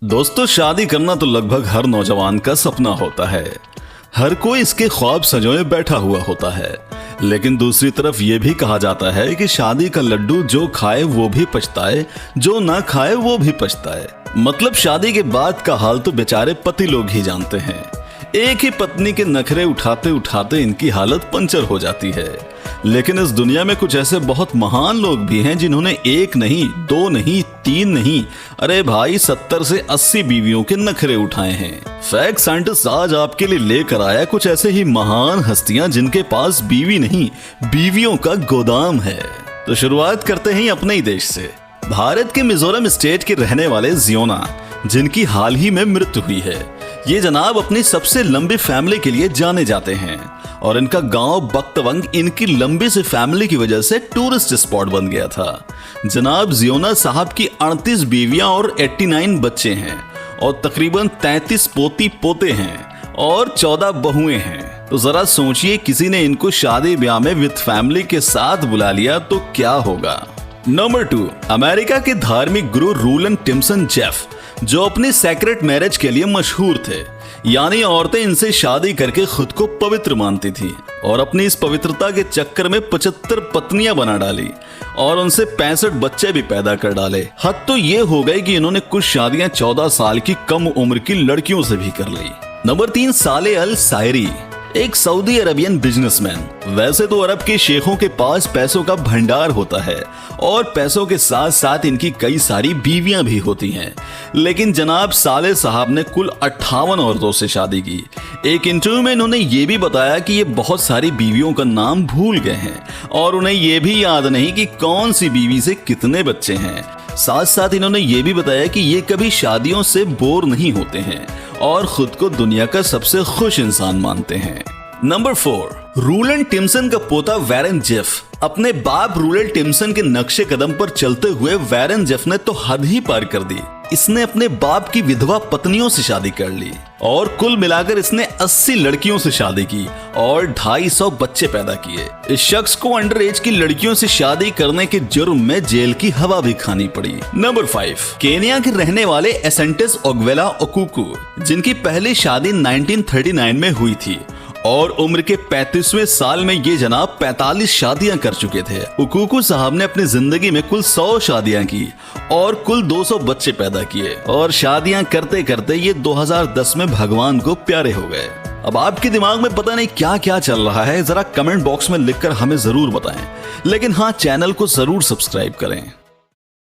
दोस्तों, शादी करना तो लगभग हर नौजवान का सपना होता है। हर कोई इसके ख्वाब संजोए बैठा हुआ होता है। लेकिन दूसरी तरफ ये भी कहा जाता है कि शादी का लड्डू जो खाए वो भी पछताए, जो ना खाए वो भी पछताए। मतलब शादी के बाद का हाल तो बेचारे पति लोग ही जानते हैं। एक ही पत्नी के नखरे उठाते उठाते इनकी हालत पंचर हो जाती है। लेकिन इस दुनिया में कुछ ऐसे बहुत महान लोग भी हैं जिन्होंने एक नहीं, दो नहीं, तीन नहीं, अरे भाई 70 से 80 बीवियों के नखरे उठाए हैं। फैक्ट साइंटिस्ट आज आपके लिए लेकर आया कुछ ऐसे ही महान हस्तियां जिनके पास बीवी नहीं, बीवियों का गोदाम है। तो शुरुआत करते हैं अपने ही देश से। भारत के मिजोरम स्टेट के रहने वाले जियोना, जिनकी हाल ही में मृत्यु हुई है। ये जनाब अपनी सबसे लंबी फैमिली के लिए जाने जाते हैं और इनका गांव बख्तवंग इनकी लंबी सी फैमिली की वजह से टूरिस्ट स्पॉट बन गया था। जनाब जियोना साहब की 38 बीवियां और 89 बच्चे हैं और तकरीबन 33 पोती पोते हैं और 14 बहुएं हैं। तो जरा सोचिए, किसी ने इनको शादी ब्याह में विद फैमिली के साथ बुला लिया तो क्या होगा। नंबर 2, अमेरिका के धार्मिक गुरु रूलन टिम्सन जेफ, जो अपनी सेक्रेट मैरिज के लिए मशहूर थे। यानी औरतें इनसे शादी करके खुद को पवित्र मानती थी और अपनी इस पवित्रता के चक्कर में 75 पत्नियां बना डाली और उनसे 65 बच्चे भी पैदा कर डाले। हद तो ये हो गई कि इन्होंने कुछ शादियां 14 साल की कम उम्र की लड़कियों से भी कर ली। नंबर 3, साले अल सायरी, एक सऊदी अरबियन बिजनेसमैन। वैसे तो अरब के शेखों के पास पैसों का भंडार होता है और पैसों के साथ साथ इनकी कई सारी बीवियां भी होती हैं। लेकिन जनाब साले साहब ने कुल 58 औरतों से शादी की। एक इंटरव्यू में इन्होंने ये भी बताया कि ये बहुत सारी बीवियों का नाम भूल गए हैं और उन्हें ये भी याद नहीं कि कौन सी बीवी से कितने बच्चे हैं। साथ साथ इन्होंने ये भी बताया कि ये कभी शादियों से बोर नहीं होते हैं और खुद को दुनिया का सबसे खुश इंसान मानते हैं। नंबर 4, रूलन टिम्सन का पोता वैरेन जेफ। अपने बाप रूलन टिम्सन के नक्शे कदम पर चलते हुए वैरेन जेफ ने तो हद ही पार कर दी। इसने अपने बाप की विधवा पत्नियों से शादी कर ली और कुल मिलाकर इसने 80 लड़कियों से शादी की और 250 बच्चे पैदा किए। इस शख्स को अंडर एज की लड़कियों से शादी करने के जुर्म में जेल की हवा भी खानी पड़ी। नंबर 5, केनिया के रहने वाले एसेंटिस ओग्वेला ओकुकू, जिनकी पहली शादी 1939 में हुई थी और उम्र के 35वें साल में ये जनाब 45 शादियां कर चुके थे। उकुकू साहब ने अपनी जिंदगी में कुल 100 शादियां की और कुल 200 बच्चे पैदा किए और शादियां करते करते ये 2010 में भगवान को प्यारे हो गए। अब आपके दिमाग में पता नहीं क्या क्या चल रहा है, जरा कमेंट बॉक्स में लिखकर हमें जरूर बताएं। लेकिन हाँ, चैनल को जरूर सब्सक्राइब करें।